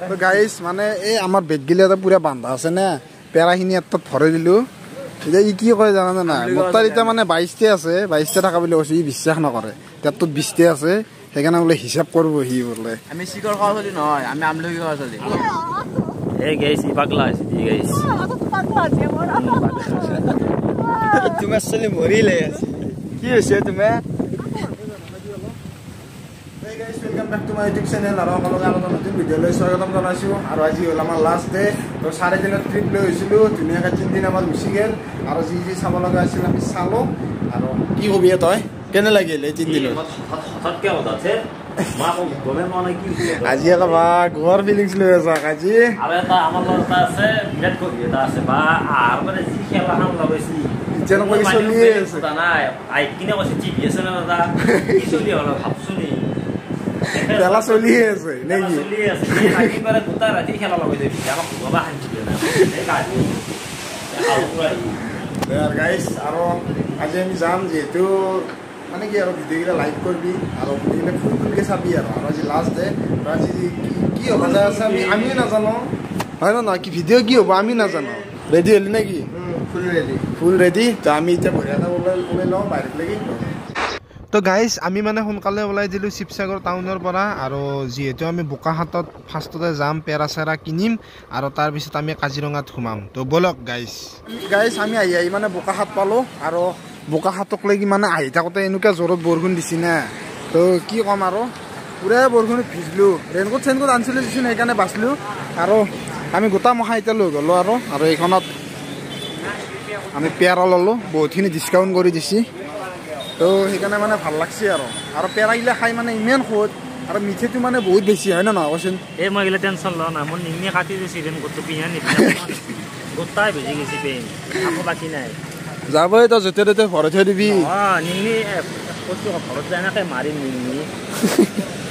তো গাইস মানে এই আমাৰ বেগগিলা তো পুৰা বান্ধা আছে না পেৰাখিনি এত ভৰাই দিলো এতিয়া ই কি কয় জানা না মোটাৰ এতিয়া মানে 22তে আছে 22তে থাকা বুলি কৈছে ই বিশ্বাস নকৰে তাত 20তে আছে সেইকাৰণে বোলে হিচাপ কৰিব হি বোলে আমি চিকৰ খাওয়া চলি নহয় আমি আমলকি খাওয়া চলি এই গাইস ই পাগলা আছে ই গাইস পাগলা আছে মোরা তুমি আসলে মরিলে আছে কি হইছে তুমি Hey guys, welcome back to my YouTube channel. Aro kaloga aro notun video loi swagatam janaisu. Aro aji hol amar last day. To 3.5 trip loi hoisilu. Duniya ka 3 din amar gusi gel. Aro ji sabo laga asil ami salo. Aro ki hobi toy? Kene lagil ei 3 din. হঠাৎ কে হতা আছে মা কো গমে মনে কি আজি aka ba gor feelings loi asa aji. আরে তা আমার লতা আছে বিরাট করি এটা আছে বা আর মানে জি খেলা হাম লাগাইছি যেন কই চলি আছে তা না আই কিনে বসে টিভি আছে না দাদা কি চলি হলো ভাবছুনি Tela চলি আছে নেকি চলি আছে আই বারে দুটা রাতি খেলা লাগাই দেবি আমাক বাবা হাঁচি দিও না এই কাটি আর গাইস aro আজি আমি যাম যেহেতু মানে কি আৰু ভিডিওটা লাইক করবি আর ভিডিওটা ফুল ফুলকে চাবি আর আজি লাস্ট ডে আজি কি হ'ব যা আছে আমি না জানো হয় না কি ভিডিও কি হ'ব আমি না জানো রেডি হলি নাকি ফুল রেডি তো আমি এটা ভৰিয়াটা ওলাই লওঁ বাইৰে লাগি তো গাইস আমি মানে সোনকালে ওলাই দিলো শিৱসাগৰ টাউনৰ পৰা আৰু যেহেতু আমি বোকাহাটত ফাৰ্ষ্টতে যাম পেৰাচেৰা কিনিম আৰু তাৰ পিছত আমি কাজিৰঙাত ঘুমাম তো বলক গাইস আমি আহি মানে বোকাহাট পালো আৰু বোকাহাটক লাগি মানে আহি থাকোতে এনেকুৱা জোৰত বৰষুণ দিছি না তো কি কম আৰু পুৰা বৰষুণত ভিজলো ৰেইনকোট চেনকোট আনিছিলো দিছিল সেইকাৰণে বাচলো আৰু আমি গোটা মহা এতিয়া লৈ গ'লো আৰু এইখনত আমি পেৰা ললো বহুতখিনি ডিছকাউণ্ট কৰি দিছি তো সেইকাৰণে মানে ভাল লাগছে আৰু পেৰাগিলা খাই মানে ইমান সোৱাদ আৰু মিঠাটো মানে বহুত বেছি হয় না নহয় কচোন এই মই গিলা টেনশন লও না মোৰ নিমনি কাটি দিছি ৰেন কত পিয়া নি গোটাই বেজি গেছি পেন আকো বাকি নাই যাবই তো যতে ততে ভৰাই থৈ দিবি নিমনি কত ঘৰত যায় নাকে মাৰি নিমনি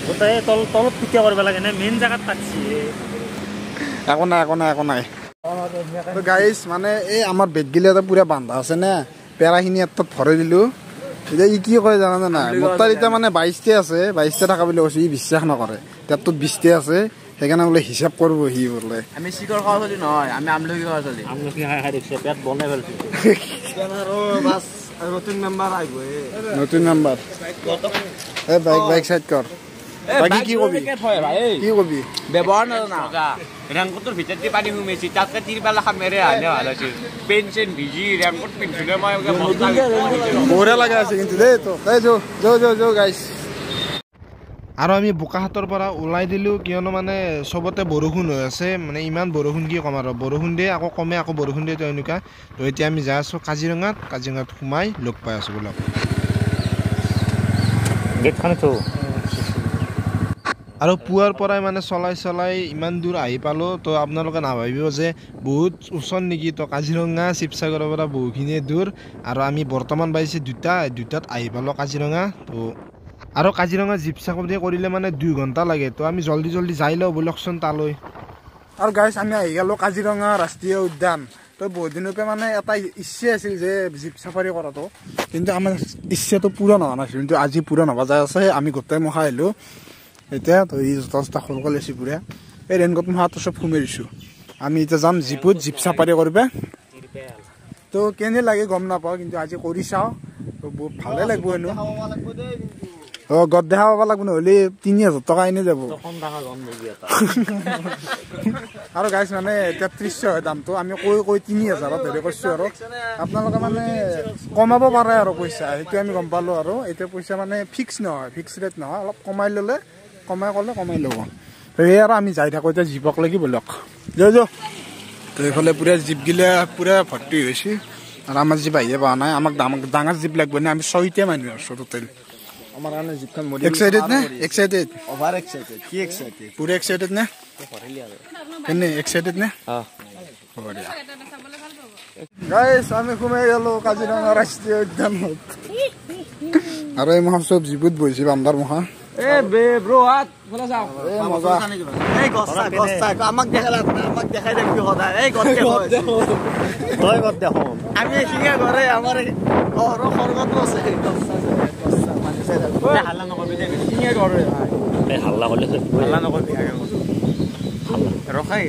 গোটাই তলত পিটিয়া কৰিব লাগে না মেইন জায়গাত কাটছি একো নাই তো গাইস মানে এই আমাৰ বেগগিলা তো পুৰা বান্ধা আছে না পেৰাখিনি এত ভৰাই দিলো এতিয়া ই কি কয় জানা না মোটাৰ এতিয়া মানে 22তে আছে 22তে থাকা বুলি কৈছে ই বিশ্বাস নকৰে তাত 20তে আছে সেইকাৰণে বোলে হিচাপ কৰিব হি বোলে আমি চিকৰ খাওয়া চলি নহয় আমি আমলকি খাওয়া চলি আমলকি খাই দেখছে পেট বনাই ফেলছি আৰু বাস নতুন মেম্বাৰ আইব নতুন নাম্বাৰ এ বাইক সাইড কৰ বাকি কি কবি কি কবি ব্যৱহাৰ না ৰেংকটৰ ভিতৰত দি পানী সোমাইছি তাতকে তিৰবালা খামেৰে আনে ভাল আছিল পেনচন ভিজি ৰেংকট পিন্ধিলে মই বঢ়িয়া লাগা আছে কিন্তু দেই তো যো গাইস আৰু আমি বোকাহাটৰ পৰা ওলাই দিলো কিয়নো মানে সবতে বৰষুণ হৈ আছে মানে ইমান বৰষুণ কি কম আৰু বৰষুণ দিয়ে আকৌ কমে আকৌ বৰষুণ দিয়ে তো এনেকুৱা তো এতিয়া আমি যাই আছো কাজিৰঙাত সোমাই লগ পাই আছো বলক গেটখন তো আৰু পুৱাৰ পৰাই মানে চলাই ইমান দূৰ আহি পালো তো আপোনালোকে নাভাবিব যে বহুত ওচৰ নেকি তো কাজিৰঙা শিৱসাগৰৰ পৰা বহুখিনি দূৰ আৰু আমি বৰ্তমান পাইছে দুটাত আহি পালো কাজিৰঙা তো আৰু কাজিৰঙা জীপ চাফাৰী কৰিলে মানে 2 ঘণ্টা লাগে তো আমি জলদি যাই লওঁ বলকচোন তালৈ আৰু গাইস আমি আহি গলো কাজিৰঙা ৰাষ্ট্ৰীয় উদ্যান তো বহুত দিনৰ পৰা মানে এটা ইচ্ছা আছিল যে জীপ চাফাৰী কৰাটো কিন্তু আমাৰ ইচ্ছাটো পূৰণ হোৱা নাছিল কিন্তু আজি পূৰণ হ'ব যায় আছে আমি গোটেই মহা আহিলো এতিয়া তো এই জোতা খলকল আছে পুৰা এই ৰেইনকোট মহাটো সব ঘুমাই দিছো আমি এতিয়া যাম জীপ চাফাৰী কৰিব তো কেনে লাগে গম নাপাওঁ কিন্তু আজি কৰি চাওঁ তো বহুত ভালে লাগিব এনো গদ দেখা পাব লাগব নহ'লে 3000 টকা এনে যাব আৰু গাইছ মানে 3300 হয় দামটো আমি কৈ 3000 ধৰি কৈছো আৰু আপোনালোকে মানে কমাব পাৰে আৰু পইচা সেইটো আমি গম পালো আৰু এতিয়া পইচা মানে ফিক্স নহয় ফিক্স ৰেট নহয় অলপ কমাই ল'লে কমাই ল'ব তো এই আৰু আমি যাই থাকোঁ এতিয়া জীপক লাগি বলক যো তো এইফালে পুৰা জীপগিলা পুৰা ভৰ্তি হৈছে আৰু আমাৰ জীপ আহিয়ে পোৱা নাই আমাক ডাঙৰ জীপ লাগব নে আমি 6টা মানুহ আছো টোটেল আমাৰ কাৰণে জিপখন মডি এক্সাইটেড অভাৰ এক্সাইটেড কি এক্সাইটেড পুৰা এক্সাইটেড নে এনে এক্সাইটেড নে গাইস আমি ঘুমাই গেলো কাজিৰঙা ৰাষ্ট্ৰীয় উদ্যানত আৰু এই মহা সব জীবত বহিছে বান্দাৰ মহা এ বে ব্ৰো হাত বলা যাও এ মজা এই গস্তা আমাক দেখাই দেখি সদায় এই গত দেখো তই গত দেখো আমি এখিনিয়া ঘৰে আমাৰ ঘৰৰ খৰগত আছে হাল্লা নকবি দে এখিনিয়া ঘৰে ভাই এই হাল্লা কৰলে হাল্লা নকবি আগে ৰখাই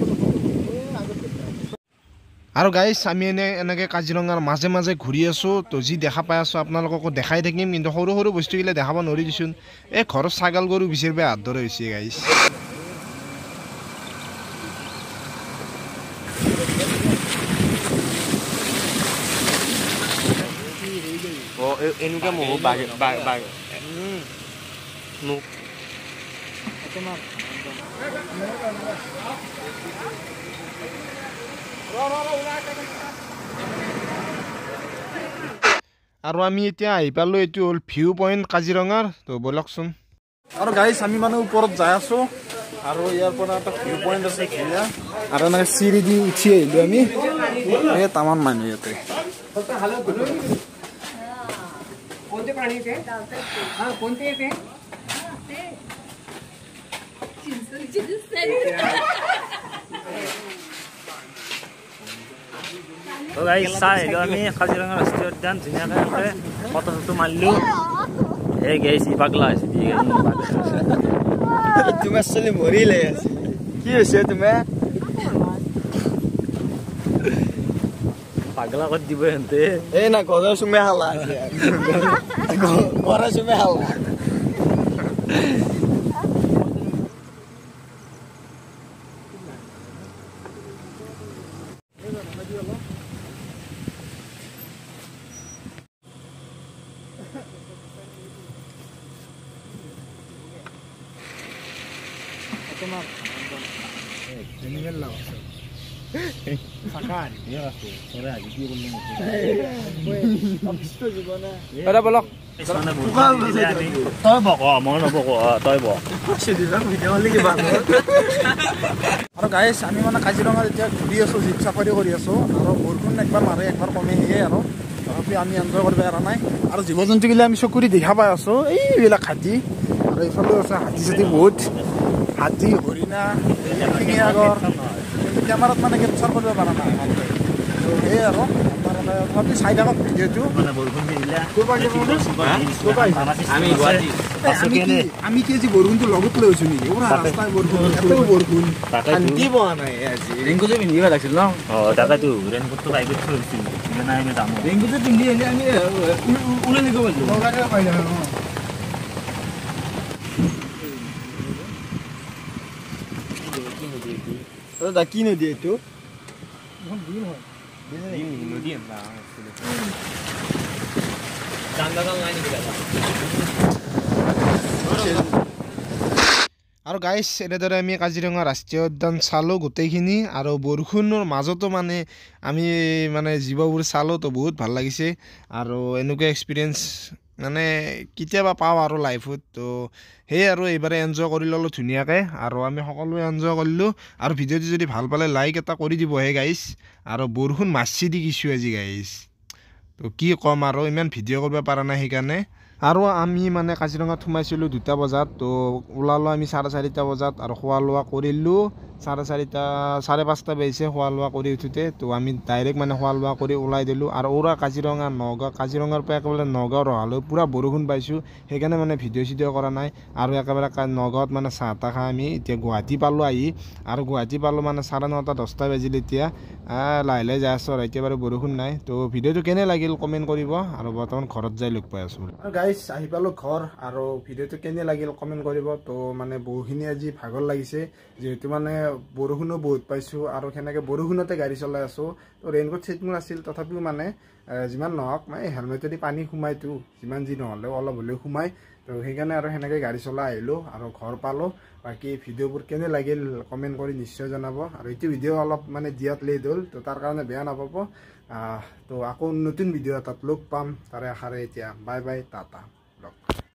আৰু গাইছ আমি এনেকৈ কাজিৰঙাৰ মাজে মাজে ঘূৰি আছোঁ তো যি দেখা পাই আছোঁ আপোনালোককো দেখাই থাকিম কিন্তু সৰু সৰু বস্তুগিলা দেখাব নোৱাৰি দিছোন এই ঘৰত ছাগাল গৰু বিচাৰিব হাত ধৰে হৈছে গাইছ এনেকুৱা মহো বাঘ মোক আৰু আমি এতিয়া আহি পালোঁ এইটো হ'ল ভিউ পইণ্ট কাজিৰঙাৰ তো ব'লকচোন আৰু গাইছ আমি মানে ওপৰত যাই আছোঁ আৰু ইয়াৰ পৰা এটা ভিউ পইণ্ট আছে ধুনীয়া আৰু এনেকৈ চিৰি দি উঠি আহিলোঁ আমি এই তামান মানুহ ইয়াতে তো গাইছ চাই আহিলোঁ আমি কাজিৰঙা ৰাষ্ট্ৰীয় উদ্যান ধুনীয়াকৈ ফটো চটো মাৰিলোঁ এই গাইছ ই পাগলা হৈছে তোমাৰ চলি মৰিলে কি হৈছে তোমাৰ পাগলা কৰি দিব সিহঁতে এই না ঘৰৰ চুমে খালা ঘৰৰ চুমে খালা বলক তই বক মই নবক তই বক আৰু গাইছ আমি মানে কাজিৰঙাত এতিয়া ঘূৰি আছোঁ জীপ চাফাৰী কৰি আছোঁ আৰু বৰষুণ একবাৰ মাৰে একবাৰ কমে সেয়ে আৰু তথাপি আমি এনজয় কৰিব পৰা নাই আৰু জীৱ জন্তুগিলা আমি চকুৰি দেখা পাই আছোঁ এইবিলাক হাতী আৰু এইফালেও আছে হাতী চাতী বহুত হাতী হৰিণা শিঙি সাগৰ কিন্তু কেমেৰাত মানে কেপচাৰ কৰিব পৰা নাই ভালকৈ তো সেয়ে আৰু আপোনালোকে তথাপি চাই থাকক ভিডিঅ'টো আমি কি আজি বৰষুণটো লগত লৈ আছোঁ নেকি ৰাস্তাই বৰষুণ বৰষুণ শান্তি পোৱা নাই আজি ৰেইনকোটে পিন্ধিব লাগিছিল ন তাকেতো ৰেইনকোটটো বাইকত থৈ দিছিল নাই আমি যাম ৰেইনকোটে পিন্ধি আহিলে আমি ওলাই নিব পাৰিলোঁ কি নদী এইটো আৰু গাইছ এনেদৰে আমি কাজিৰঙা ৰাষ্ট্ৰীয় উদ্যান চালোঁ গোটেইখিনি আৰু বৰষুণৰ মাজতো মানে আমি মানে জীৱবোৰ চালোঁ তো বহুত ভাল লাগিছে আৰু এনেকুৱা এক্সপিৰিয়েঞ্চ মানে কেতিয়াবা পাওঁ আৰু লাইফত তো সেয়ে আৰু এইবাৰে এনজয় কৰি ল'লোঁ ধুনীয়াকৈ আৰু আমি সকলোৱে এনজয় কৰিলোঁ আৰু ভিডিঅ'টো যদি ভাল পালে লাইক এটা কৰি দিবহে গাইছ আৰু বৰষুণ মাছি দি গৈছোঁ আজি গাইছ তো কি ক'ম আৰু ইমান ভিডিঅ' কৰিব পৰা নাই সেইকাৰণে আৰু আমি মানে কাজিৰঙাত সোমাইছিলোঁ 2টা বজাত তো ওলালোঁ আমি 4:30 বজাত আৰু খোৱা লোৱা কৰিলোঁ 4:30 5টা বাজিছে খোৱা লোৱা কৰি উঠোঁতে তো আমি ডাইৰেক্ট মানে খোৱা লোৱা কৰি ওলাই দিলোঁ আৰু কাজিৰঙা নগাঁও কাজিৰঙাৰ পৰা একেবাৰে নগাঁও ৰহালৈ পূৰা বৰষুণ পাইছোঁ সেইকাৰণে মানে ভিডিঅ' চিডিঅ' কৰা নাই আৰু একেবাৰে নগাঁৱত মানে চাহ তাহ খাই আমি এতিয়া গুৱাহাটী পালোঁ আহি আৰু গুৱাহাটী পালোঁ মানে 9:30 10টা বাজিল এতিয়া লাহে লাহে যাই আছোঁ আৰু এতিয়া বাৰু বৰষুণ নাই তো ভিডিঅ'টো কেনে লাগিল কমেণ্ট কৰিব আৰু বৰ্তমান ঘৰত যাই লগ পাই আছোঁ আৰু গাইছ আহি পালোঁ ঘৰ আৰু ভিডিঅ'টো কেনে লাগিল কমেণ্ট কৰিব তো মানে বহুখিনি আজি ভাগৰ লাগিছে যিহেতু মানে বৰষুণো বহুত পাইছোঁ আৰু সেনেকৈ বৰষুণতে গাড়ী চলাই আছোঁ তো ৰেইনকোট চেইনকোট আছিল তথাপিও মানে যিমান নহওক মানে হেলমেটেদি পানী সোমাইতো যিমান যি নহ'লেও অলপ হ'লেও সোমাই তো সেইকাৰণে আৰু সেনেকৈ গাড়ী চলাই আহিলোঁ আৰু ঘৰ পালোঁ বাকী ভিডিঅ'বোৰ কেনে লাগিল কমেণ্ট কৰি নিশ্চয় জনাব আৰু এইটো ভিডিঅ' অলপ মানে দিয়াত লেট হ'ল তো তাৰ কাৰণে বেয়া নাপাব তো আকৌ নতুন ভিডিঅ' এটাত লগ পাম তাৰে আশাৰে এতিয়া বাই বাই টাটা